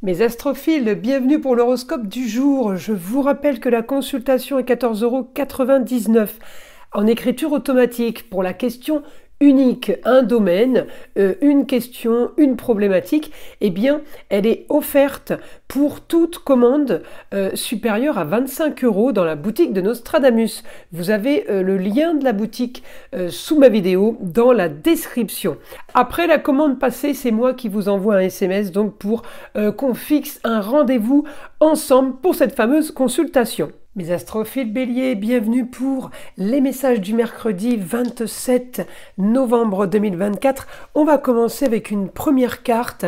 Mes astrophiles, bienvenue pour l'horoscope du jour. Je vous rappelle que la consultation est 14,99 € en écriture automatique pour la question unique, un domaine, une question, une problématique. Eh bien, elle est offerte pour toute commande supérieure à 25 € dans la boutique de Nostradamus. Vous avez le lien de la boutique sous ma vidéo dans la description. Après la commande passée, c'est moi qui vous envoie un SMS donc pour qu'on fixe un rendez-vous ensemble pour cette fameuse consultation. Mes astrophiles béliers, bienvenue pour les messages du mercredi 27 novembre 2024. On va commencer avec une première carte,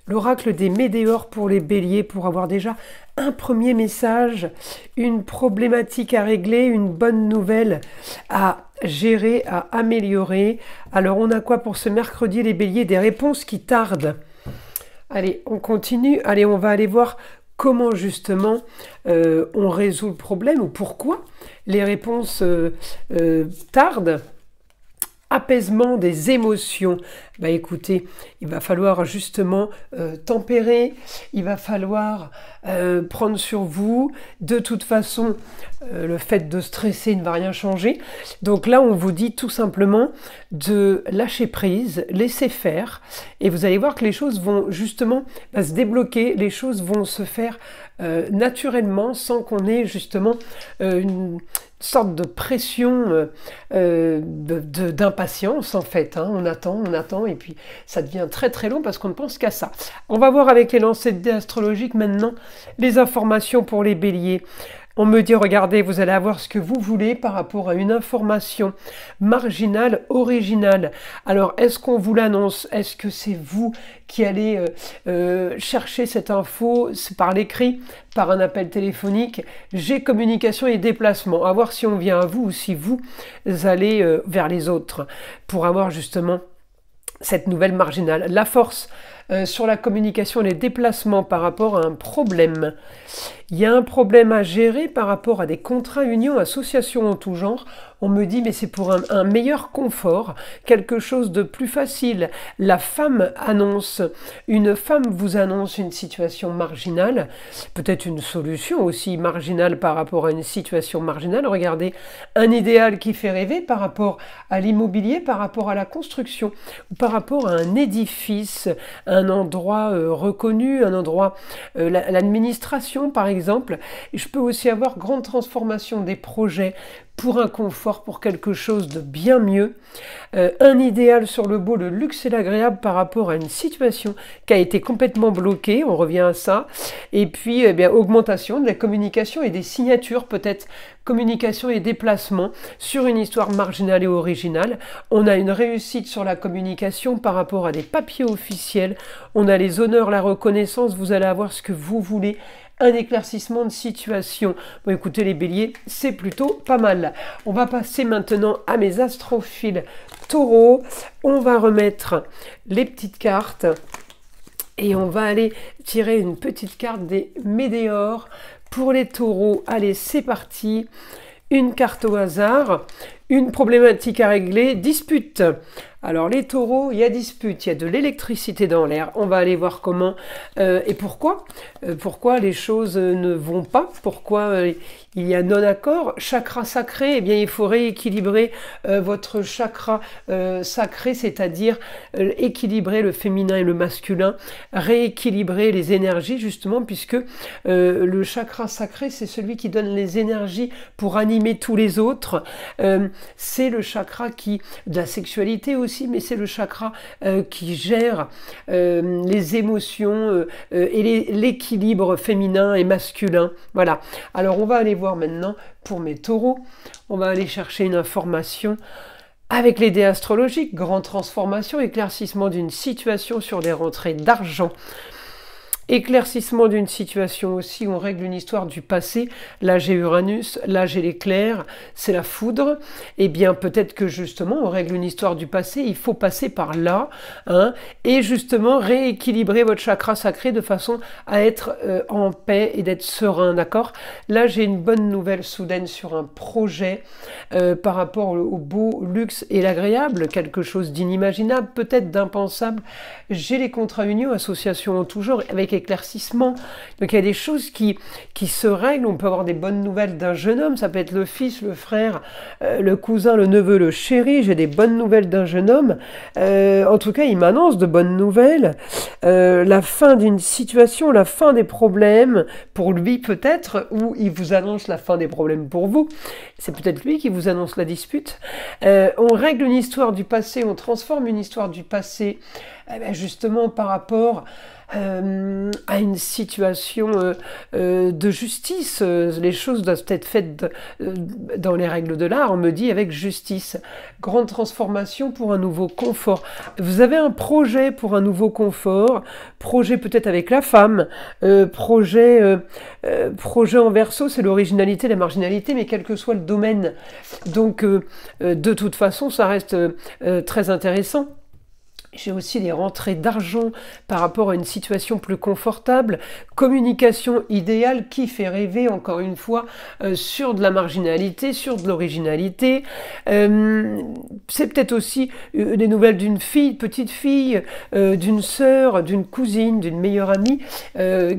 l'oracle des météores pour les béliers, pour avoir déjà un premier message, une problématique à régler, une bonne nouvelle à gérer, à améliorer. Alors on a quoi pour ce mercredi les béliers? Des réponses qui tardent. Allez, on continue. Allez, on va aller voir comment justement on résout le problème ou pourquoi les réponses tardent. Apaisement des émotions. Bah écoutez, il va falloir justement tempérer, il va falloir prendre sur vous. De toute façon, le fait de stresser ne va rien changer. Donc là, on vous dit tout simplement de lâcher prise, laisser faire, et vous allez voir que les choses vont justement se débloquer, les choses vont se faire naturellement sans qu'on ait justement une sorte de pression d'impatience en fait. Hein. On attend et puis ça devient très très long parce qu'on ne pense qu'à ça. On va voir avec les lancers de dés astrologiques maintenant les informations pour les béliers. On me dit, regardez, vous allez avoir ce que vous voulez par rapport à une information marginale, originale. Alors, est-ce qu'on vous l'annonce? Est-ce que c'est vous qui allez chercher cette info par l'écrit, par un appel téléphonique? J'ai communication et déplacement. À voir si on vient à vous ou si vous allez vers les autres pour avoir justement cette nouvelle marginale. La force sur la communication et les déplacements par rapport à un problème. Il y a un problème à gérer par rapport à des contrats, unions, associations en tout genre. On me dit, mais c'est pour un meilleur confort, quelque chose de plus facile. La femme annonce, une femme vous annonce une situation marginale, peut-être une solution aussi marginale par rapport à une situation marginale. Regardez, un idéal qui fait rêver par rapport à l'immobilier, par rapport à la construction, ou par rapport à un édifice, un endroit reconnu, un endroit, l'administration par exemple. Et je peux aussi avoir grande transformation des projets pour un confort, pour quelque chose de bien mieux. Un idéal sur le beau, le luxe et l'agréable par rapport à une situation qui a été complètement bloquée, on revient à ça. Et puis, eh bien, augmentation de la communication et des signatures, peut-être communication et déplacement sur une histoire marginale et originale. On a une réussite sur la communication par rapport à des papiers officiels. On a les honneurs, la reconnaissance, vous allez avoir ce que vous voulez. Un éclaircissement de situation. Bon, écoutez les béliers, c'est plutôt pas mal. On va passer maintenant à mes astrophiles taureaux. On va remettre les petites cartes et on va aller tirer une petite carte des météores pour les taureaux. Allez, c'est parti. Une carte au hasard. Une problématique à régler. Dispute. Alors les taureaux, il y a dispute, il y a de l'électricité dans l'air. On va aller voir comment et pourquoi. Pourquoi les choses ne vont pas. Pourquoi il y a non-accord. Chakra sacré, eh bien il faut rééquilibrer votre chakra sacré, c'est-à-dire équilibrer le féminin et le masculin. Rééquilibrer les énergies justement puisque le chakra sacré, c'est celui qui donne les énergies pour animer tous les autres. C'est le chakra qui, de la sexualité aussi, mais c'est le chakra qui gère les émotions et l'équilibre féminin et masculin. Voilà. Alors on va aller voir maintenant pour mes taureaux. On va aller chercher une information avec les dés astrologiques. Grande transformation, éclaircissement d'une situation sur des rentrées d'argent. Éclaircissement d'une situation aussi, on règle une histoire du passé. Là j'ai Uranus, là j'ai l'éclair, c'est la foudre. Eh bien peut-être que justement on règle une histoire du passé, il faut passer par là, hein, et justement rééquilibrer votre chakra sacré de façon à être en paix et d'être serein, d'accord? Là j'ai une bonne nouvelle soudaine sur un projet par rapport au beau, luxe et l'agréable, quelque chose d'inimaginable, peut-être d'impensable. J'ai les contrats unions, associations en tout genre, avec éclaircissement. Donc il y a des choses qui se règlent. On peut avoir des bonnes nouvelles d'un jeune homme, ça peut être le fils, le frère, le cousin, le neveu, le chéri. J'ai des bonnes nouvelles d'un jeune homme. En tout cas, il m'annonce de bonnes nouvelles. La fin d'une situation, la fin des problèmes pour lui peut-être, ou il vous annonce la fin des problèmes pour vous. C'est peut-être lui qui vous annonce la dispute. On règle une histoire du passé, on transforme une histoire du passé, justement par rapport à une situation de justice. Les choses doivent être faites dans les règles de l'art, on me dit, avec justice. Grande transformation pour un nouveau confort. Vous avez un projet pour un nouveau confort, projet peut-être avec la femme, projet en verso, c'est l'originalité, la marginalité, mais quel que soit le domaine. Donc, de toute façon, ça reste très intéressant. J'ai aussi des rentrées d'argent par rapport à une situation plus confortable. Communication idéale qui fait rêver, encore une fois, sur de la marginalité, sur de l'originalité. C'est peut-être aussi des nouvelles d'une fille, petite fille, d'une sœur, d'une cousine, d'une meilleure amie,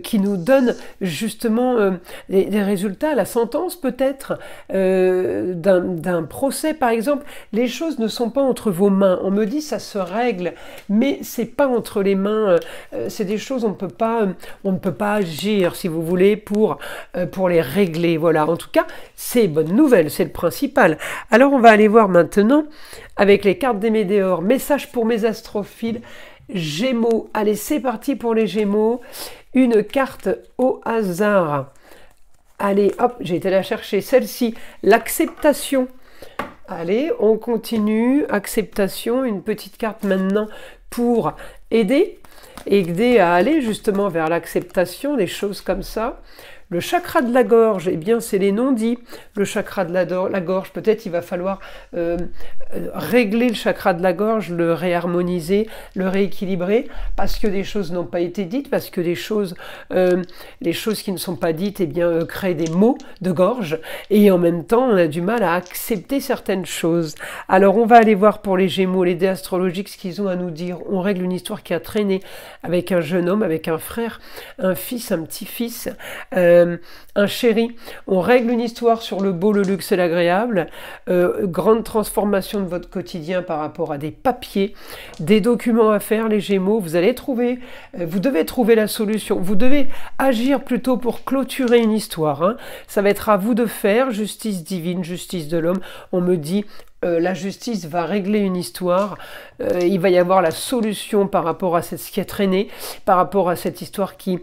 qui nous donne justement des résultats, la sentence peut-être d'un procès, par exemple. Les choses ne sont pas entre vos mains. On me dit ça se règle. Mais c'est pas entre les mains, c'est des choses on ne peut pas agir, si vous voulez, pour les régler. Voilà, en tout cas, c'est bonne nouvelle, c'est le principal. Alors on va aller voir maintenant avec les cartes des Météores, message pour mes astrophiles, Gémeaux. Allez, c'est parti pour les Gémeaux. Une carte au hasard. Allez, hop, j'ai été la chercher. Celle-ci, l'acceptation. Allez, on continue. Acceptation, une petite carte maintenant pour aider à aller justement vers l'acceptation, des choses comme ça. Le chakra de la gorge, eh bien c'est les non-dits. Le chakra de la gorge, peut-être il va falloir régler le chakra de la gorge, le réharmoniser, le rééquilibrer, parce que des choses n'ont pas été dites, parce que les choses qui ne sont pas dites, eh bien créent des maux de gorge, et en même temps on a du mal à accepter certaines choses. Alors on va aller voir pour les Gémeaux, les dés astrologiques, ce qu'ils ont à nous dire. On règle une histoire qui a traîné avec un jeune homme, avec un frère, un fils, un petit-fils, un chéri. On règle une histoire sur le beau, le luxe et l'agréable. Grande transformation de votre quotidien par rapport à des papiers, des documents à faire, les Gémeaux. Vous allez trouver, vous devez trouver la solution. Vous devez agir plutôt pour clôturer une histoire. Hein. Ça va être à vous de faire. Justice divine, justice de l'homme. On me dit la justice va régler une histoire, il va y avoir la solution par rapport à ce qui a traîné, par rapport à cette histoire qui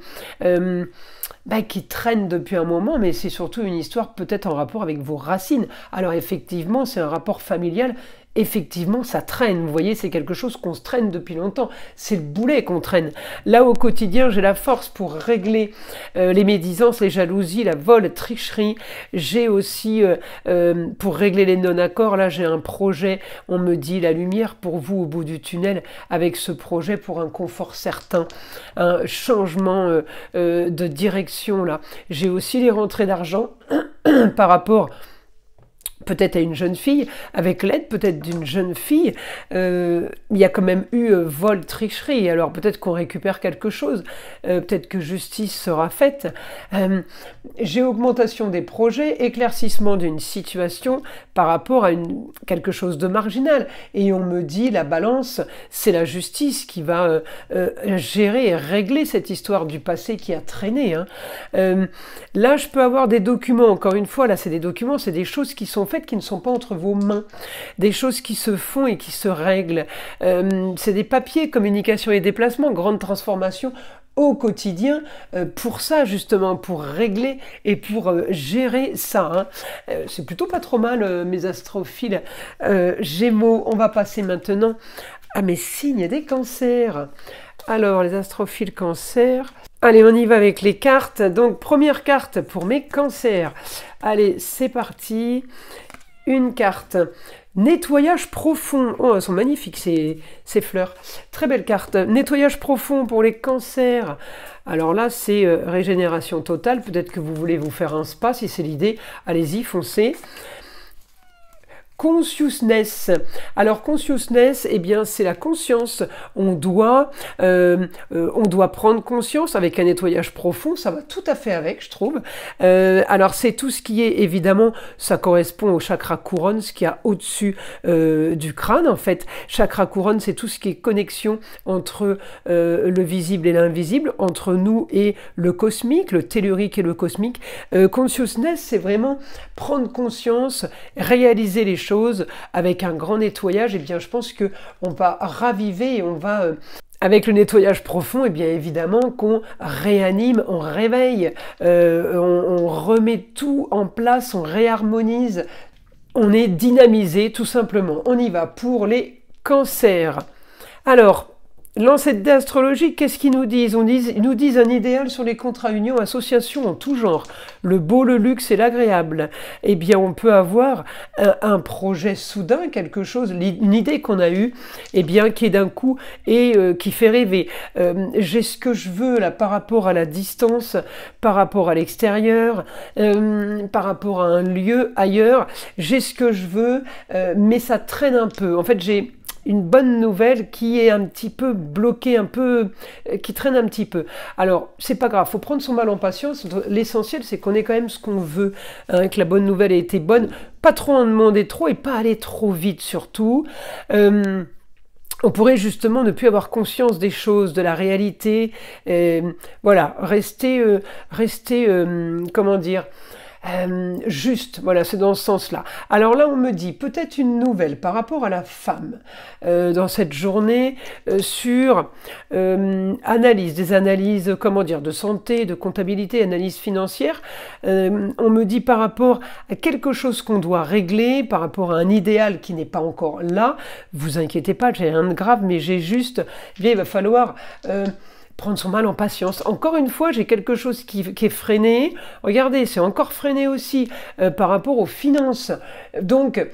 traîne depuis un moment, mais c'est surtout une histoire peut-être en rapport avec vos racines. Alors effectivement, c'est un rapport familial. Effectivement, ça traîne. Vous voyez, c'est quelque chose qu'on se traîne depuis longtemps. C'est le boulet qu'on traîne. Là, au quotidien, j'ai la force pour régler les médisances, les jalousies, la vol, la tricherie. J'ai aussi, pour régler les non-accords, là, j'ai un projet. On me dit la lumière pour vous au bout du tunnel avec ce projet pour un confort certain, un changement de direction, là. J'ai aussi les rentrées d'argent par rapport peut-être à une jeune fille, avec l'aide peut-être d'une jeune fille, il y a quand même eu vol, tricherie, alors peut-être qu'on récupère quelque chose, peut-être que justice sera faite. J'ai augmentation des projets, éclaircissement d'une situation par rapport à quelque chose de marginal, et on me dit la balance, c'est la justice qui va gérer et régler cette histoire du passé qui a traîné. Hein. Là, je peux avoir des documents, encore une fois, là c'est des documents, c'est des choses qui sont faites qui ne sont pas entre vos mains, des choses qui se font et qui se règlent. C'est des papiers, communication et déplacement, grande transformation au quotidien pour ça justement, pour régler et pour gérer ça. Hein. C'est plutôt pas trop mal mes astrophiles Gémeaux. On va passer maintenant à mes signes des cancers. Alors les astrophiles cancers, allez on y va avec les cartes. Donc première carte pour mes cancers. Allez c'est parti. Une carte, nettoyage profond. Oh, elles sont magnifiques ces fleurs. Très belle carte. Nettoyage profond pour les cancers. Alors là, c'est régénération totale. Peut-être que vous voulez vous faire un spa, si c'est l'idée. Allez-y, foncez. Consciousness. Alors consciousness, eh bien c'est la conscience. On doit prendre conscience avec un nettoyage profond. Ça va tout à fait avec, je trouve. Alors c'est tout ce qui est évidemment, ça correspond au chakra couronne, ce qu'il y a au-dessus du crâne en fait. Chakra couronne, c'est tout ce qui est connexion entre le visible et l'invisible, entre nous et le cosmique, le tellurique et le cosmique. Consciousness, c'est vraiment prendre conscience, réaliser les choses avec un grand nettoyage. Et bien je pense que on va raviver et on va avec le nettoyage profond, et bien évidemment qu'on réanime, on réveille, on remet tout en place, on réharmonise, on est dynamisé tout simplement. On y va pour les cancers. Alors, l'ancêtre astrologique, qu'est-ce qu'ils nous disent? Ils nous disent un idéal sur les contrats unions, associations en tout genre, le beau, le luxe et l'agréable. Eh bien, on peut avoir un projet soudain, quelque chose, une idée qu'on a eue, eh bien, qui est d'un coup et qui fait rêver. J'ai ce que je veux là par rapport à la distance, par rapport à l'extérieur, par rapport à un lieu ailleurs. J'ai ce que je veux, mais ça traîne un peu. En fait, j'ai une bonne nouvelle qui est un petit peu bloquée, qui traîne un petit peu. Alors, c'est pas grave, faut prendre son mal en patience. L'essentiel, c'est qu'on ait quand même ce qu'on veut, hein, que la bonne nouvelle ait été bonne. Pas trop en demander trop et pas aller trop vite surtout. On pourrait justement ne plus avoir conscience des choses, de la réalité. Voilà, rester, comment dire, juste, voilà, c'est dans ce sens-là. Alors là, on me dit peut-être une nouvelle par rapport à la femme dans cette journée sur des analyses, comment dire, de santé, de comptabilité, analyse financière. On me dit par rapport à quelque chose qu'on doit régler, par rapport à un idéal qui n'est pas encore là. Vous inquiétez pas, j'ai rien de grave, mais j'ai juste, il va falloir prendre son mal en patience. Encore une fois, j'ai quelque chose qui est freiné. Regardez, c'est encore freiné aussi par rapport aux finances. Donc,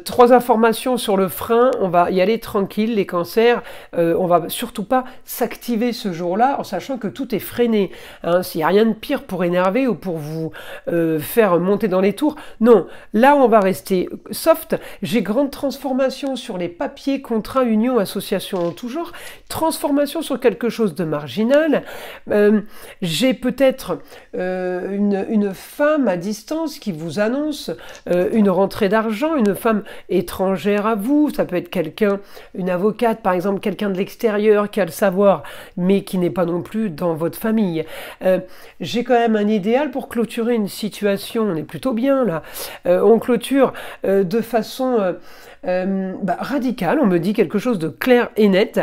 3 informations sur le frein, on va y aller tranquille, les cancers, on va surtout pas s'activer ce jour-là en sachant que tout est freiné. Hein, s'il n'y a rien de pire pour énerver ou pour vous faire monter dans les tours, non, là on va rester soft. J'ai grande transformation sur les papiers, contrats, unions, associations en tout genre, transformation sur quelque chose de marginal. J'ai peut-être une femme à distance qui vous annonce une rentrée d'argent, une femme étrangère à vous, ça peut être quelqu'un, une avocate par exemple, quelqu'un de l'extérieur qui a le savoir, mais qui n'est pas non plus dans votre famille. J'ai quand même un idéal pour clôturer une situation, on est plutôt bien là. On clôture de façon radicale, on me dit quelque chose de clair et net,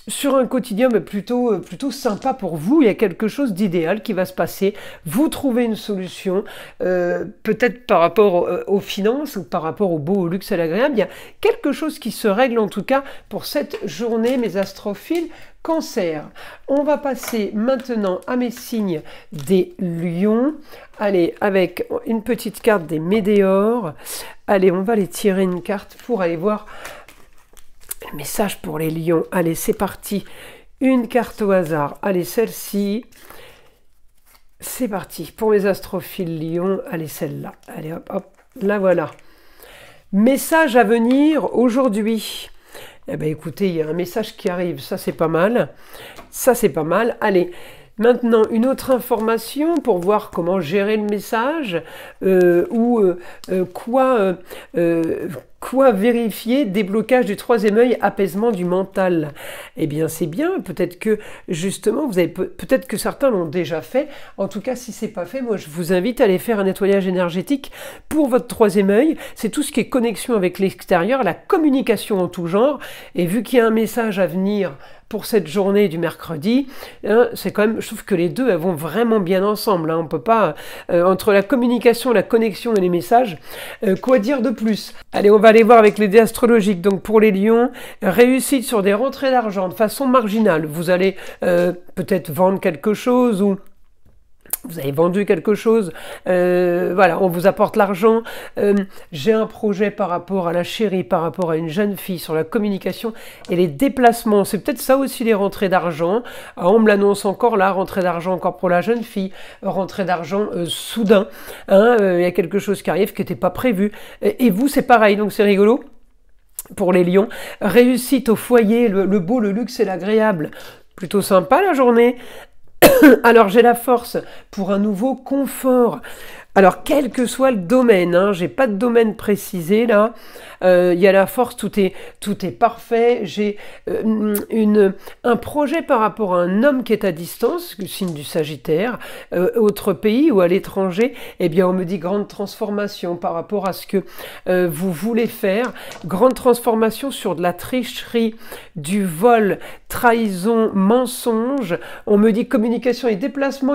sur un quotidien plutôt sympa pour vous. Il y a quelque chose d'idéal qui va se passer. Vous trouvez une solution, peut-être par rapport aux finances ou par rapport au beau, au luxe et à l'agréable. Il y a quelque chose qui se règle en tout cas pour cette journée, mes astrophiles Cancer. On va passer maintenant à mes signes des lions. Allez, avec une petite carte des météores. Allez, on va les tirer une carte pour aller voir le message pour les lions. Allez, c'est parti. Une carte au hasard. Allez, celle-ci. C'est parti. Pour mes astrophiles lions, allez, celle-là. Allez, hop, hop. La voilà. Message à venir aujourd'hui. Eh bien, écoutez, il y a un message qui arrive. Ça, c'est pas mal. Ça, c'est pas mal. Allez. Maintenant, une autre information pour voir comment gérer le message quoi vérifier, déblocage du 3e œil, apaisement du mental. Eh bien, c'est bien. Peut-être que, justement, peut-être que certains l'ont déjà fait. En tout cas, si c'est pas fait, moi, je vous invite à aller faire un nettoyage énergétique pour votre 3e œil. C'est tout ce qui est connexion avec l'extérieur, la communication en tout genre. Et vu qu'il y a un message à venir pour cette journée du mercredi, hein, c'est quand même, je trouve que les deux, elles vont vraiment bien ensemble. Hein, on peut pas, entre la communication, la connexion et les messages, quoi dire de plus? Allez, on va aller voir avec les dés astrologiques. Donc pour les lions, réussite sur des rentrées d'argent de façon marginale. Vous allez peut-être vendre quelque chose ou Vous avez vendu quelque chose, voilà, on vous apporte l'argent. J'ai un projet par rapport à la chérie, par rapport à une jeune fille, sur la communication et les déplacements. C'est peut-être ça aussi les rentrées d'argent. On me l'annonce encore là, rentrée d'argent encore pour la jeune fille, rentrée d'argent soudain. Hein, il y a quelque chose qui arrive qui n'était pas prévu. Et vous, c'est pareil, donc c'est rigolo. Pour les lions, réussite au foyer, le beau, le luxe et l'agréable. Plutôt sympa la journée. Alors j'ai la force pour un nouveau confort. Alors quel que soit le domaine, hein, j'ai pas de domaine précisé là, il y a la force, tout est parfait. J'ai un projet par rapport à un homme qui est à distance, le signe du Sagittaire, autre pays ou à l'étranger. Eh bien on me dit grande transformation par rapport à ce que vous voulez faire, grande transformation sur de la tricherie, du vol, trahison, mensonge. On me dit communication et déplacement,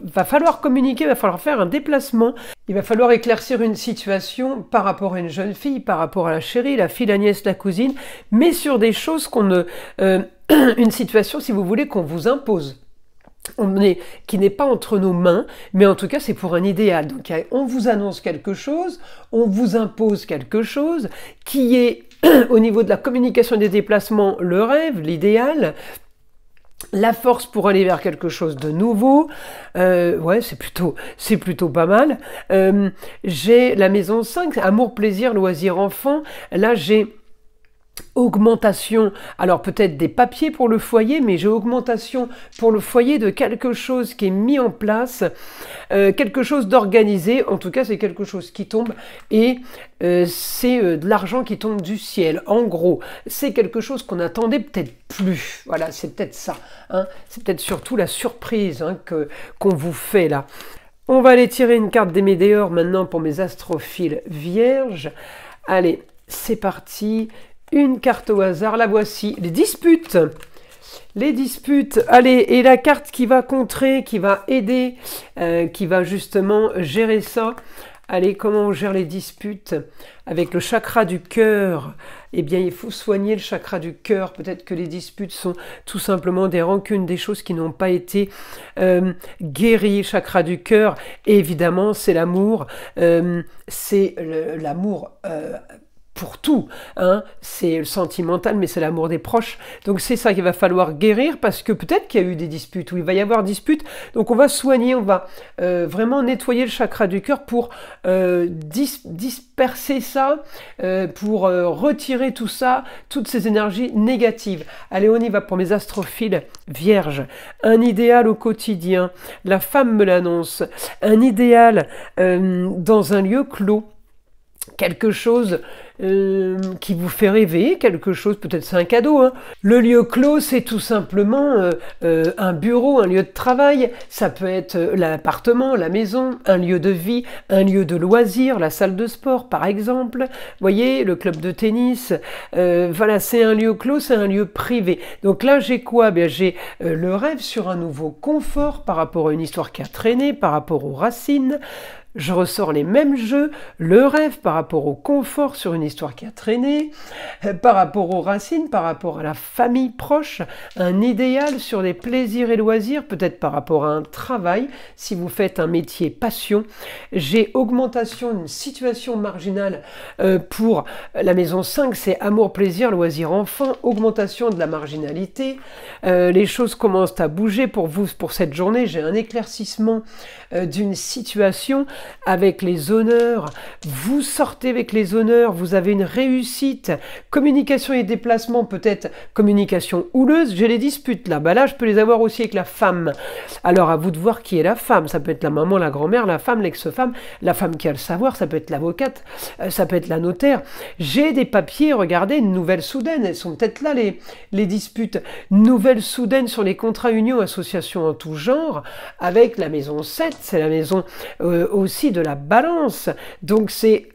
va falloir communiquer, il va falloir faire un déplacement. Il va falloir éclaircir une situation par rapport à une jeune fille, par rapport à la chérie, la fille, la nièce, la cousine, mais sur des choses une situation, si vous voulez, qu'on vous impose. Qui n'est pas entre nos mains, mais en tout cas c'est pour un idéal. Donc on vous annonce quelque chose, on vous impose quelque chose, qui est au niveau de la communication et des déplacements, le rêve, l'idéal. La force pour aller vers quelque chose de nouveau, ouais, c'est plutôt pas mal. J'ai la maison 5, amour, plaisir, loisir, enfant. Là, j'ai augmentation, alors peut-être des papiers pour le foyer, mais j'ai augmentation pour le foyer de quelque chose qui est mis en place, quelque chose d'organisé. En tout cas, c'est quelque chose qui tombe et c'est de l'argent qui tombe du ciel. En gros, c'est quelque chose qu'on attendait peut-être plus. Voilà, c'est peut-être ça. Hein. C'est peut-être surtout la surprise hein, qu'on vous fait là. On va aller tirer une carte des météores maintenant pour mes astrophiles vierges. Allez, c'est parti. Une carte au hasard, la voici, les disputes. Les disputes, allez, et la carte qui va contrer, qui va aider, qui va justement gérer ça. Allez, comment on gère les disputes? Avec le chakra du cœur, eh bien, il faut soigner le chakra du cœur. Peut-être que les disputes sont tout simplement des rancunes, des choses qui n'ont pas été guéries. Chakra du cœur, évidemment, c'est l'amour. C'est l'amour... pour tout, hein. C'est le sentimental, mais c'est l'amour des proches. Donc c'est ça qu'il va falloir guérir, parce que peut-être qu'il y a eu des disputes, ou il va y avoir disputes. Donc on va soigner, on va vraiment nettoyer le chakra du cœur pour disperser ça, pour retirer tout ça, toutes ces énergies négatives. Allez, on y va pour mes astrophiles vierges. Un idéal au quotidien, la femme me l'annonce. Un idéal dans un lieu clos. Quelque chose qui vous fait rêver, quelque chose, peut-être c'est un cadeau. Hein. Le lieu clos, c'est tout simplement un bureau, un lieu de travail. Ça peut être l'appartement, la maison, un lieu de vie, un lieu de loisir, la salle de sport par exemple. Vous voyez, le club de tennis. Voilà, c'est un lieu clos, c'est un lieu privé. Donc là, j'ai quoi? Bien, j'ai le rêve sur un nouveau confort par rapport à une histoire qui a traîné, par rapport aux racines. Je ressors les mêmes jeux, le rêve par rapport au confort sur une histoire qui a traîné, par rapport aux racines, par rapport à la famille proche, un idéal sur les plaisirs et loisirs, peut-être par rapport à un travail, si vous faites un métier passion. J'ai augmentation d'une situation marginale pour la maison 5, c'est amour, plaisir, loisirs, enfant, augmentation de la marginalité. Les choses commencent à bouger pour vous, pour cette journée. J'ai un éclaircissement d'une situation avec les honneurs, vous sortez avec les honneurs, vous avez une réussite, communication et déplacement, peut-être communication houleuse, j'ai les disputes là, bah là je peux les avoir aussi avec la femme. Alors à vous de voir qui est la femme, ça peut être la maman, la grand-mère, la femme, l'ex-femme, la femme qui a le savoir, ça peut être l'avocate, ça peut être la notaire. J'ai des papiers, regardez, une nouvelle soudaine, elles sont peut-être là les disputes, nouvelle soudaine sur les contrats unions, associations en tout genre, avec la maison 7, c'est la maison aussi de la balance, donc c'est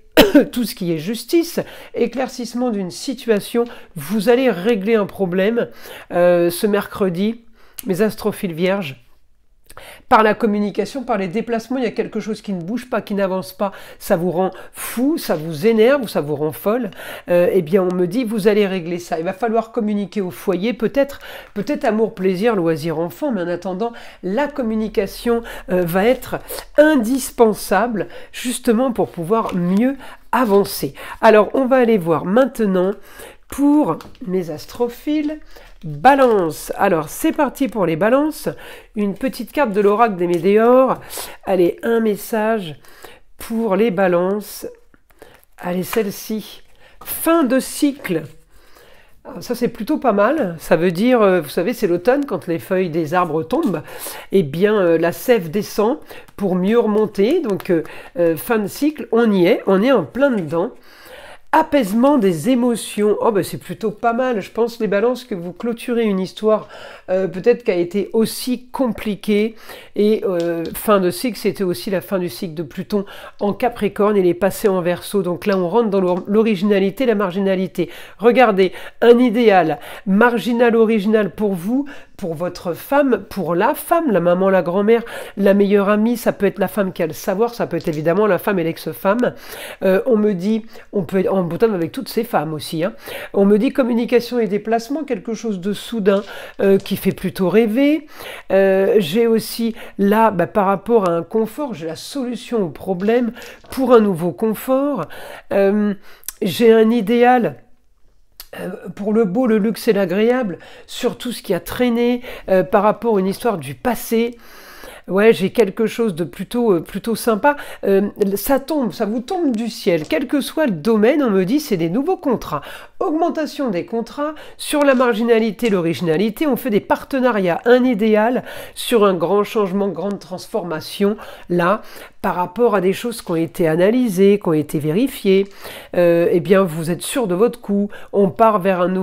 tout ce qui est justice, éclaircissement d'une situation, vous allez régler un problème ce mercredi, mes astrophiles vierges. par la communication, par les déplacements, il y a quelque chose qui ne bouge pas, qui n'avance pas, ça vous rend fou, ça vous énerve ou ça vous rend folle, eh bien on me dit vous allez régler ça. Il va falloir communiquer au foyer, peut-être amour, plaisir, loisir, enfant, mais en attendant, la communication va être indispensable justement pour pouvoir mieux avancer. Alors on va aller voir maintenant pour mes astrophiles. Balance. Alors c'est parti pour les balances. Une petite carte de l'oracle des Météores. Allez, un message pour les balances. Allez, celle-ci. Fin de cycle. Alors, ça c'est plutôt pas mal. Ça veut dire, vous savez, c'est l'automne quand les feuilles des arbres tombent. Eh bien, la sève descend pour mieux remonter. Donc fin de cycle, on y est. On est en plein dedans. Apaisement des émotions. Oh ben c'est plutôt pas mal. Je pense les balances que vous clôturez une histoire peut-être qui a été aussi compliquée. Et fin de cycle, c'était aussi la fin du cycle de Pluton en Capricorne. Il est passé en Verseau. Donc là, on rentre dans l'originalité, la marginalité. Regardez, un idéal marginal, original pour vous, pour votre femme, pour la femme, la maman, la grand-mère, la meilleure amie. Ça peut être la femme qui a le savoir. Ça peut être évidemment la femme et l'ex-femme. On me dit, on peut être en bouton avec toutes ces femmes aussi. Hein. On me dit communication et déplacement, quelque chose de soudain qui fait plutôt rêver. J'ai aussi là, par rapport à un confort, j'ai la solution au problème pour un nouveau confort. J'ai un idéal pour le beau, le luxe et l'agréable, sur tout ce qui a traîné par rapport à une histoire du passé. Ouais, j'ai quelque chose de plutôt sympa. Ça vous tombe du ciel. Quel que soit le domaine, on me dit, c'est des nouveaux contrats. Augmentation des contrats sur la marginalité, l'originalité. On fait des partenariats, un idéal sur un grand changement, grande transformation. Là, par rapport à des choses qui ont été analysées, qui ont été vérifiées, eh bien, vous êtes sûr de votre coup. On part vers une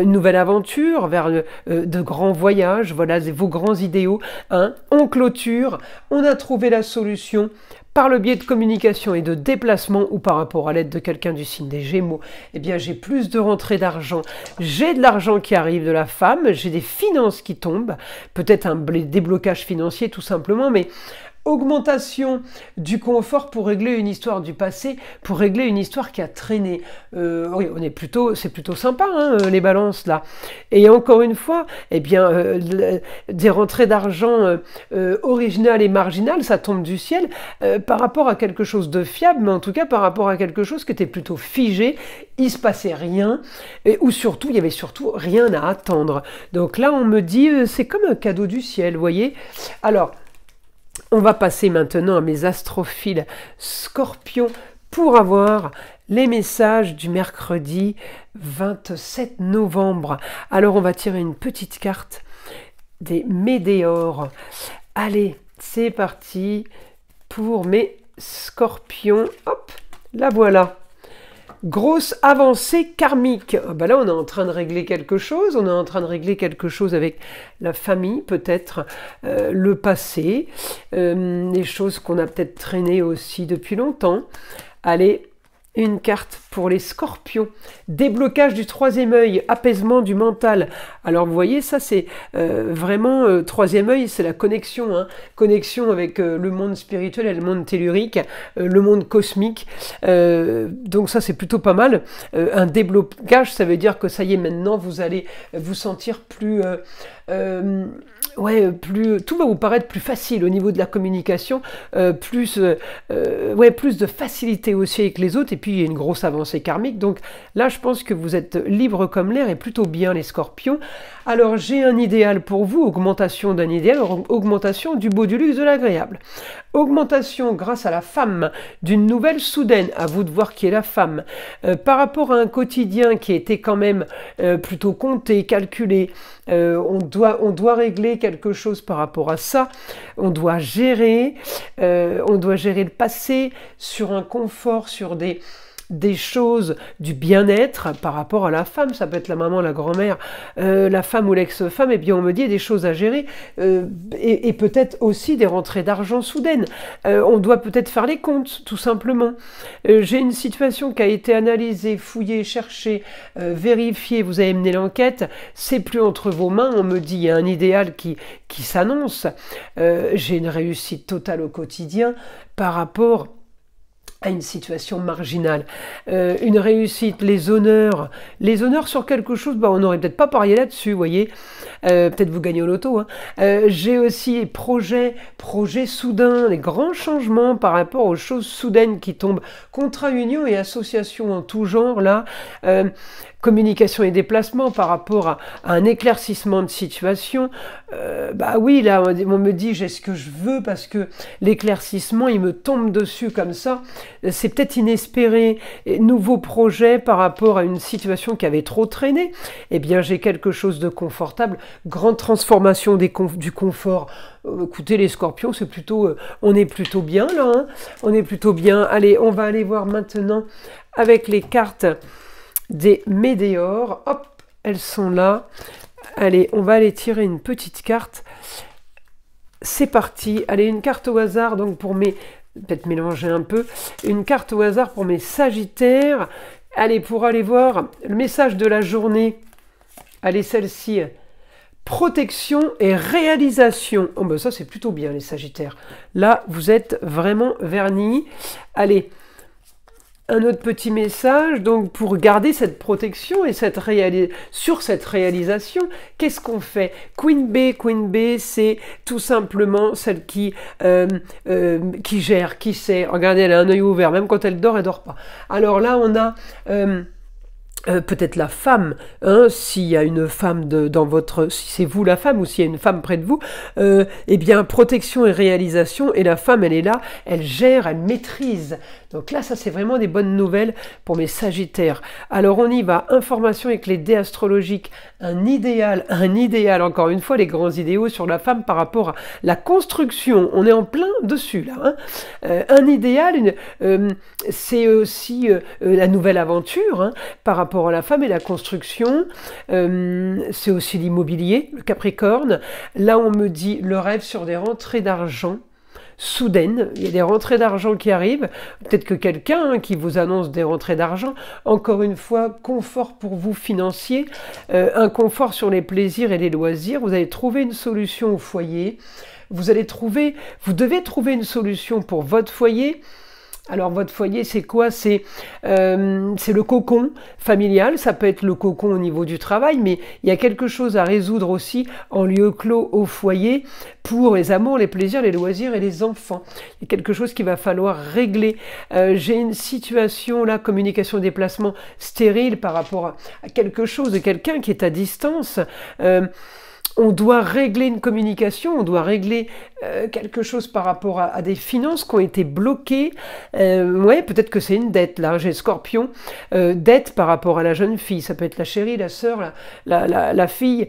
nouvelle aventure, vers de grands voyages. Voilà, vos grands idéaux. Hein. On clôture, on a trouvé la solution par le biais de communication et de déplacement ou par rapport à l'aide de quelqu'un du signe des Gémeaux. Eh bien, j'ai plus de rentrée d'argent. J'ai de l'argent qui arrive de la femme, j'ai des finances qui tombent, peut-être un déblocage financier tout simplement, mais augmentation du confort pour régler une histoire du passé, pour régler une histoire qui a traîné. Oui, c'est plutôt sympa, hein, les balances là. Et encore une fois, eh bien, des rentrées d'argent originales et marginales, ça tombe du ciel par rapport à quelque chose de fiable, mais en tout cas par rapport à quelque chose qui était plutôt figé. Il se passait rien, ou surtout, il y avait surtout rien à attendre. Donc là, on me dit, c'est comme un cadeau du ciel, vous voyez. Alors, on va passer maintenant à mes astrophiles Scorpion pour avoir les messages du mercredi 27 novembre. Alors on va tirer une petite carte des Météores. Allez, c'est parti pour mes Scorpions. Hop, la voilà. Grosse avancée karmique. Ben là, on est en train de régler quelque chose. On est en train de régler quelque chose avec la famille, peut-être le passé, des choses qu'on a peut-être traînées aussi depuis longtemps. Allez, une carte pour les Scorpions. Déblocage du troisième œil, apaisement du mental. Alors vous voyez, ça c'est vraiment troisième œil, c'est la connexion, hein. Connexion avec le monde spirituel et le monde tellurique, le monde cosmique. Donc ça c'est plutôt pas mal. Un déblocage, ça veut dire que ça y est, maintenant vous allez vous sentir plus tout va vous paraître plus facile au niveau de la communication, plus de facilité aussi avec les autres, et puis il y a une grosse avancée karmique. Donc là, je pense que vous êtes libre comme l'air et plutôt bien, les Scorpions. Alors j'ai un idéal pour vous, augmentation d'un idéal, augmentation du beau, du luxe, de l'agréable. Augmentation grâce à la femme d'une nouvelle soudaine, à vous de voir qui est la femme, par rapport à un quotidien qui était quand même plutôt compté, calculé. On doit régler quelque chose par rapport à ça. On doit gérer le passé sur un confort, sur des des choses du bien-être par rapport à la femme, ça peut être la maman, la grand-mère, la femme ou l'ex-femme, et bien on me dit il y a des choses à gérer, et peut-être aussi des rentrées d'argent soudaines. On doit peut-être faire les comptes, tout simplement. J'ai une situation qui a été analysée, fouillée, cherchée, vérifiée, vous avez mené l'enquête, c'est plus entre vos mains, on me dit il y a un idéal qui s'annonce, j'ai une réussite totale au quotidien par rapport à une situation marginale, une réussite, les honneurs sur quelque chose, on n'aurait peut-être pas parié là-dessus, vous voyez, peut-être vous gagnez au loto, hein. J'ai aussi projets soudains, les grands changements par rapport aux choses soudaines qui tombent, contrat, union et association en tout genre, là, communication et déplacement par rapport à un éclaircissement de situation, oui, là, on me dit j'ai ce que je veux parce que l'éclaircissement, il me tombe dessus comme ça, c'est peut-être inespéré, et nouveau projet par rapport à une situation qui avait trop traîné, eh bien j'ai quelque chose de confortable, grande transformation du confort. Écoutez les scorpions, c'est plutôt, on est plutôt bien là, hein, on est plutôt bien. Allez, on va aller voir maintenant avec les cartes des météores, hop, elles sont là. Allez, on va aller tirer une petite carte. C'est parti. Allez, une carte au hasard, donc pour mes... Peut-être mélanger un peu. Une carte au hasard pour mes sagittaires. Allez, pour aller voir le message de la journée. Allez, celle-ci. Protection et réalisation. Oh ben ça, c'est plutôt bien, les sagittaires. Là, vous êtes vraiment vernis. Allez, un autre petit message, donc pour garder cette protection et sur cette réalisation, qu'est-ce qu'on fait? Queen B, c'est tout simplement celle qui gère, qui sait. Regardez, elle a un œil ouvert, même quand elle dort pas. Alors là, on a... peut-être la femme, hein, s'il y a une femme si c'est vous la femme ou s'il y a une femme près de vous, eh bien protection et réalisation, et la femme elle est là, elle gère, elle maîtrise. Donc là ça c'est vraiment des bonnes nouvelles pour mes sagittaires. Alors on y va, information avec les dés astrologiques, un idéal encore une fois les grands idéaux sur la femme par rapport à la construction, on est en plein dessus là, hein. Un idéal, c'est aussi la nouvelle aventure, hein, par rapport à la femme et la construction, c'est aussi l'immobilier, le Capricorne. Là, on me dit le rêve sur des rentrées d'argent soudaines. Il y a des rentrées d'argent qui arrivent. Peut-être que quelqu'un qui vous annonce des rentrées d'argent. Encore une fois, confort pour vous financier, un confort sur les plaisirs et les loisirs. Vous allez trouver une solution au foyer. Vous devez trouver une solution pour votre foyer. Alors votre foyer c'est quoi? C'est le cocon familial, ça peut être le cocon au niveau du travail, mais il y a quelque chose à résoudre aussi en lieu clos au foyer pour les amours, les plaisirs, les loisirs et les enfants. Il y a quelque chose qu'il va falloir régler. J'ai une situation là, communication déplacement stérile par rapport à quelque chose de quelqu'un qui est à distance. On doit régler une communication, on doit régler quelque chose par rapport à des finances qui ont été bloquées. Ouais, peut-être que c'est une dette, là, j'ai Scorpion. Dette par rapport à la jeune fille, ça peut être la chérie, la sœur, la fille,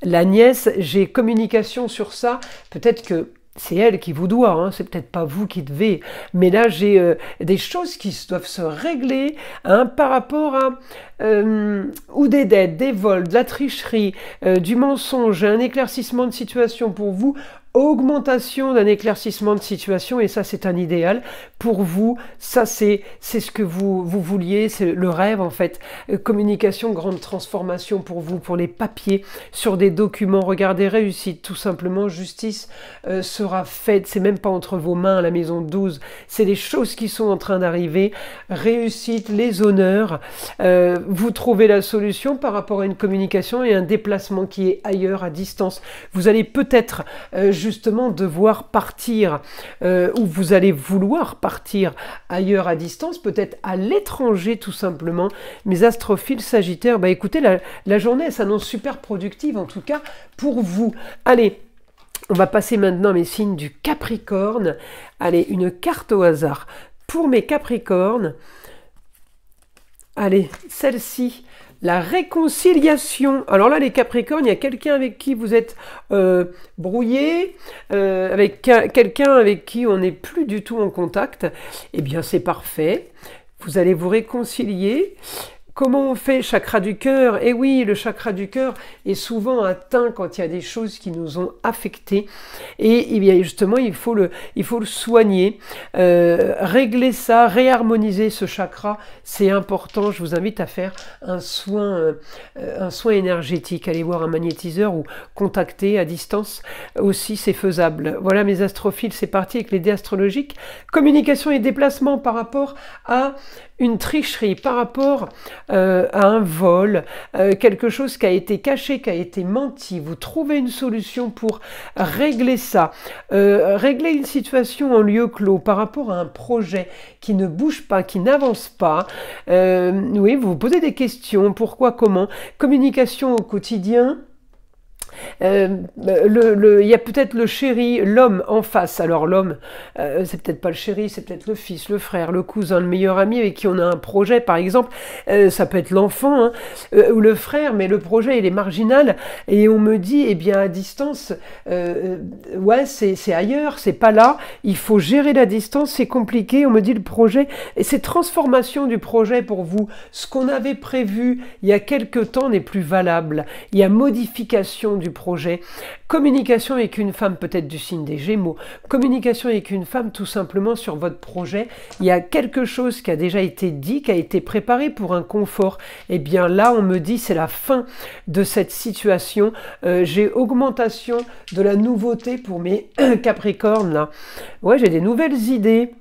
la nièce. J'ai communication sur ça, peut-être que c'est elle qui vous doit, hein, c'est peut-être pas vous qui devez, mais là j'ai des choses qui doivent se régler, hein, par rapport à ou des dettes, des vols, de la tricherie, du mensonge, un éclaircissement de situation pour vous, augmentation d'un éclaircissement de situation, et ça c'est un idéal pour vous, ça c'est ce que vous vouliez, c'est le rêve en fait. Communication, grande transformation pour vous, pour les papiers, sur des documents, regardez, réussite, tout simplement, justice sera faite, c'est même pas entre vos mains, la maison 12, c'est des choses qui sont en train d'arriver, réussite, les honneurs, vous trouvez la solution par rapport à une communication et un déplacement qui est ailleurs, à distance. Vous allez peut-être justement devoir partir, ou vous allez vouloir partir ailleurs à distance, peut-être à l'étranger tout simplement. Mes astrophiles sagittaires, écoutez, la journée elle s'annonce super productive en tout cas pour vous. Allez, on va passer maintenant mes signes du Capricorne. Allez, une carte au hasard pour mes Capricornes. Allez, celle-ci, la réconciliation. Alors là, les Capricornes, il y a quelqu'un avec qui vous êtes brouillé, avec quelqu'un avec qui on n'est plus du tout en contact. Eh bien, c'est parfait. Vous allez vous réconcilier. Comment on fait chakra du cœur? Eh oui, le chakra du cœur est souvent atteint quand il y a des choses qui nous ont affectés. Et eh bien justement, il faut le soigner, régler ça, réharmoniser ce chakra. C'est important. Je vous invite à faire un soin énergétique. Allez voir un magnétiseur ou contacter à distance aussi, c'est faisable. Voilà mes astrophiles, c'est parti avec les dés astrologiques. Communication et déplacement par rapport à une tricherie, par rapport à un vol, quelque chose qui a été caché, qui a été menti. Vous trouvez une solution pour régler ça, régler une situation en lieu clos par rapport à un projet qui ne bouge pas, qui n'avance pas. Oui, vous vous posez des questions, pourquoi, comment. Communication au quotidien. Il y a peut-être le chéri, l'homme en face. Alors l'homme, c'est peut-être pas le chéri, c'est peut-être le fils, le frère, le cousin, le meilleur ami avec qui on a un projet, par exemple. Ça peut être l'enfant, hein, ou le frère, mais le projet il est marginal. Et on me dit, eh bien à distance, ouais, c'est ailleurs, c'est pas là. Il faut gérer la distance, c'est compliqué. On me dit le projet, et cette transformation du projet pour vous, ce qu'on avait prévu il y a quelque temps n'est plus valable. Il y a modification du projet, communication avec une femme peut-être du signe des Gémeaux, communication avec une femme tout simplement sur votre projet, il y a quelque chose qui a déjà été dit, qui a été préparé pour un confort, et bien là on me dit c'est la fin de cette situation, j'ai augmentation de la nouveauté pour mes Capricornes là, ouais j'ai des nouvelles idées.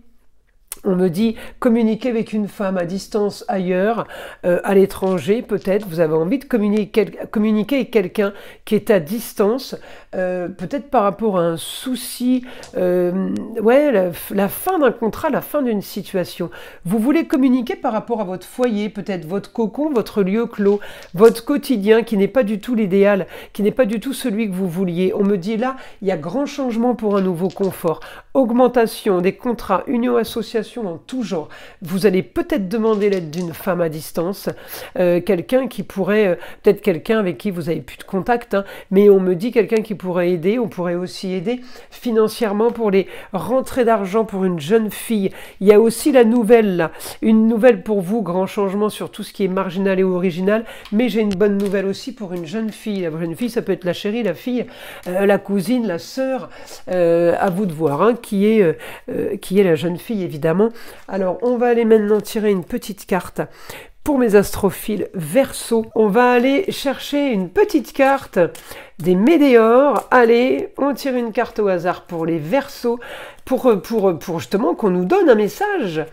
On me dit communiquer avec une femme à distance ailleurs, à l'étranger peut-être, vous avez envie de communiquer avec quelqu'un qui est à distance, peut-être par rapport à un souci, ouais, la fin d'un contrat, la fin d'une situation. Vous voulez communiquer par rapport à votre foyer, peut-être votre cocon, votre lieu clos, votre quotidien qui n'est pas du tout l'idéal, qui n'est pas du tout celui que vous vouliez. On me dit là, il y a grand changement pour un nouveau confort, augmentation des contrats, union, association, dans tout genre. Vous allez peut-être demander l'aide d'une femme à distance, quelqu'un qui pourrait, peut-être quelqu'un avec qui vous n'avez plus de contact, hein, mais on me dit quelqu'un qui pourrait aider, on pourrait aussi aider financièrement pour les rentrées d'argent pour une jeune fille. Il y a aussi la nouvelle là, une nouvelle pour vous, grand changement sur tout ce qui est marginal et original, mais j'ai une bonne nouvelle aussi pour une jeune fille. La jeune fille, ça peut être la chérie, la fille, la cousine, la sœur, à vous de voir, hein, qui est la jeune fille évidemment. Alors, on va aller maintenant tirer une petite carte pour mes astrophiles Verseau. On va aller chercher une petite carte des Météores. Allez, on tire une carte au hasard pour les Verseaux, pour justement qu'on nous donne un message.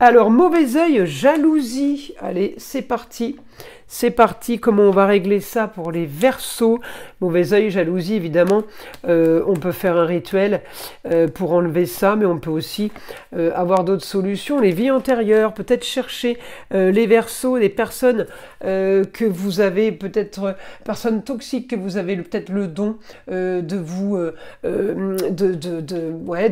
Alors, mauvais œil, jalousie. Allez, c'est parti. C'est parti, comment on va régler ça pour les Verseaux? Mauvais œil, jalousie, évidemment. On peut faire un rituel pour enlever ça, mais on peut aussi avoir d'autres solutions. Les vies antérieures, peut-être chercher les Verseaux, les personnes que vous avez, peut-être personnes toxiques, que vous avez peut-être le don de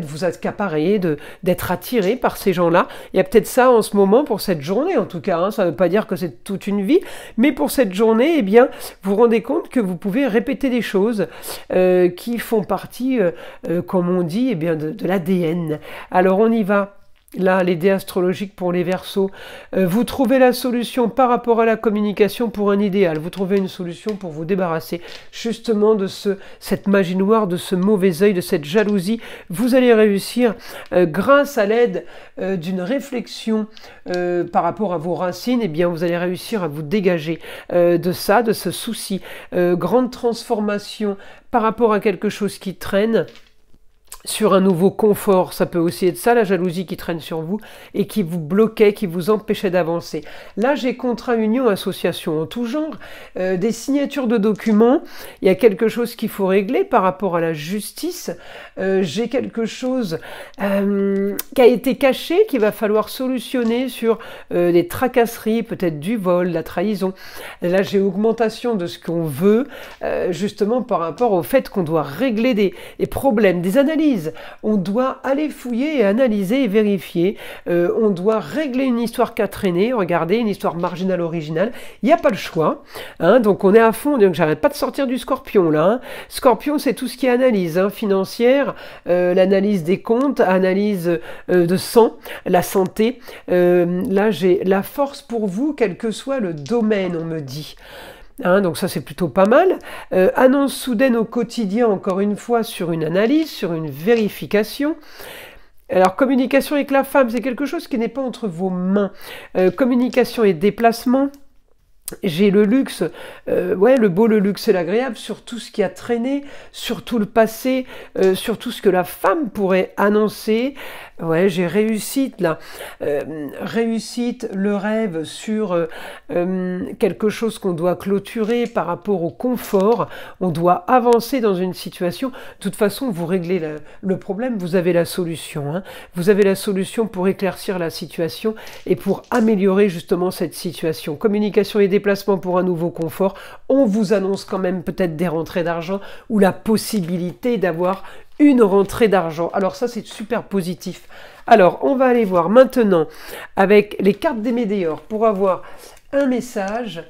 vous accaparer, d'être attiré par ces gens-là. Il y a peut-être ça en ce moment pour cette journée, en tout cas. Hein, ça ne veut pas dire que c'est toute une vie. Mais pour cette journée, eh bien, vous vous rendez compte que vous pouvez répéter des choses qui font partie, comme on dit, eh bien, de l'ADN. Alors on y va. Là, les dés astrologiques pour les Verseaux, vous trouvez la solution par rapport à la communication pour un idéal. Vous trouvez une solution pour vous débarrasser justement de cette magie noire, de ce mauvais œil, de cette jalousie. Vous allez réussir grâce à l'aide d'une réflexion par rapport à vos racines. Eh bien, vous allez réussir à vous dégager de ça, de ce souci. Grande transformation par rapport à quelque chose qui traîne. Sur un nouveau confort, ça peut aussi être ça, la jalousie qui traîne sur vous et qui vous bloquait, qui vous empêchait d'avancer. Là, j'ai contrat, union, association en tout genre, des signatures de documents, il y a quelque chose qu'il faut régler par rapport à la justice, j'ai quelque chose qui a été caché, qu'il va falloir solutionner sur des tracasseries, peut-être du vol, la trahison. Là, j'ai augmentation de ce qu'on veut, justement par rapport au fait qu'on doit régler des problèmes, des analyses analyse. On doit aller fouiller et analyser et vérifier. On doit régler une histoire qui a traîné. Regardez, une histoire marginale originale. Il n'y a pas le choix. Hein, donc on est à fond. Donc j'arrête pas de sortir du Scorpion là. Hein. Scorpion, c'est tout ce qui est analyse hein, financière, l'analyse des comptes, analyse de sang, la santé. Là, j'ai la force pour vous, quel que soit le domaine, on me dit. Hein, donc ça c'est plutôt pas mal. Annonce soudaine au quotidien, encore une fois, sur une analyse, sur une vérification. Alors communication avec la femme, c'est quelque chose qui n'est pas entre vos mains. Communication et déplacement. J'ai le luxe, ouais, le beau, le luxe et l'agréable sur tout ce qui a traîné, sur tout le passé, sur tout ce que la femme pourrait annoncer. Ouais, j'ai réussite là. Réussite, le rêve sur quelque chose qu'on doit clôturer par rapport au confort. On doit avancer dans une situation. De toute façon, vous réglez le problème, vous avez la solution. Hein. Vous avez la solution pour éclaircir la situation et pour améliorer justement cette situation. Communication et déplacement pour un nouveau confort. On vous annonce quand même peut-être des rentrées d'argent ou la possibilité d'avoir une rentrée d'argent. Alors ça, c'est super positif. Alors, on va aller voir maintenant avec les cartes des Météores pour avoir un message.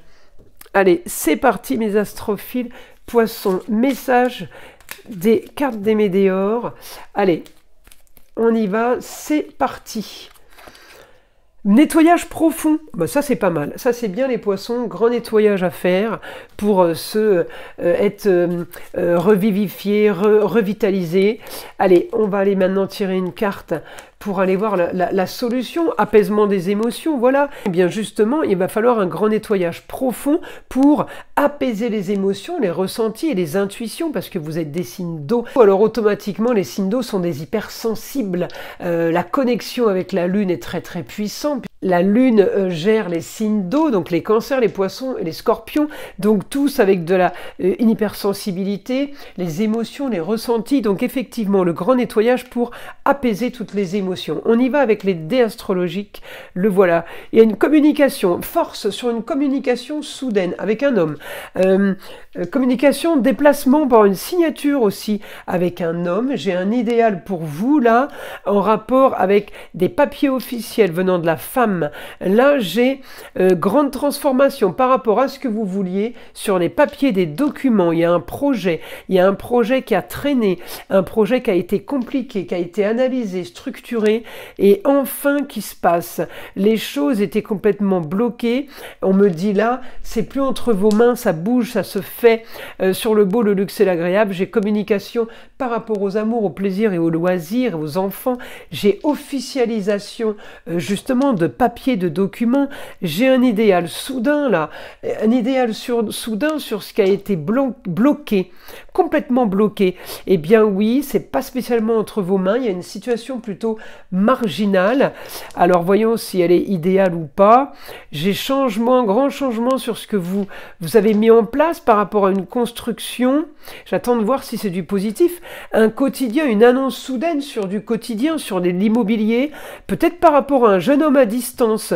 Allez, c'est parti mes astrophiles. Poissons, message des cartes des Météores. Allez, on y va, c'est parti. Nettoyage profond, bah ça c'est pas mal, ça c'est bien les poissons, grand nettoyage à faire pour être revivifié, revitalisé. Allez, on va aller maintenant tirer une carte pour aller voir la solution, apaisement des émotions, voilà. Et bien justement, il va falloir un grand nettoyage profond pour apaiser les émotions, les ressentis et les intuitions, parce que vous êtes des signes d'eau. Alors automatiquement, les signes d'eau sont des hypersensibles. La connexion avec la Lune est très très puissante. La Lune gère les signes d'eau, donc les cancers, les poissons et les scorpions, donc tous avec de une hypersensibilité, les émotions, les ressentis, donc effectivement le grand nettoyage pour apaiser toutes les émotions. On y va avec les dés astrologiques, le voilà. Il y a une communication, force sur une communication soudaine avec un homme. Communication, déplacement par une signature aussi avec un homme. J'ai un idéal pour vous là, en rapport avec des papiers officiels venant de la femme. Là, j'ai grande transformation par rapport à ce que vous vouliez sur les papiers des documents. Il y a un projet qui a traîné, un projet qui a été compliqué, qui a été analysé, structuré et enfin qui se passe. Les choses étaient complètement bloquées. On me dit là, c'est plus entre vos mains, ça bouge, ça se fait sur le beau, le luxe et l'agréable. J'ai communication par rapport aux amours, aux plaisirs et aux loisirs, aux enfants. J'ai officialisation justement de papier, de documents. J'ai un idéal soudain là, un idéal soudain sur ce qui a été bloqué, complètement bloqué. Eh bien oui, c'est pas spécialement entre vos mains, il y a une situation plutôt marginale. Alors voyons si elle est idéale ou pas. J'ai changement, grand changement sur ce que vous avez mis en place par rapport à une construction. J'attends de voir si c'est du positif. Un quotidien, une annonce soudaine sur du quotidien, sur l'immobilier, peut-être par rapport à un jeune homme à distance.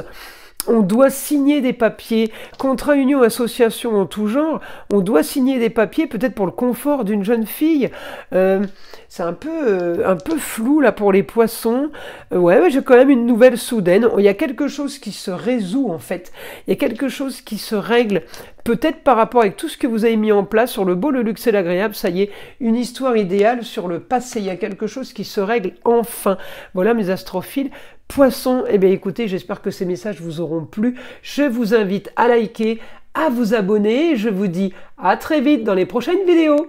On doit signer des papiers, contrat, union, association en tout genre, on doit signer des papiers peut-être pour le confort d'une jeune fille. C'est un peu flou là pour les poissons. Ouais, j'ai quand même une nouvelle soudaine. Il y a quelque chose qui se résout en fait. Il y a quelque chose qui se règle. Peut-être par rapport avec tout ce que vous avez mis en place sur le beau, le luxe et l'agréable, ça y est, une histoire idéale sur le passé. Il y a quelque chose qui se règle enfin. Voilà mes astrophiles. Poissons, eh bien écoutez, j'espère que ces messages vous auront plu. Je vous invite à liker, à vous abonner. Je vous dis à très vite dans les prochaines vidéos.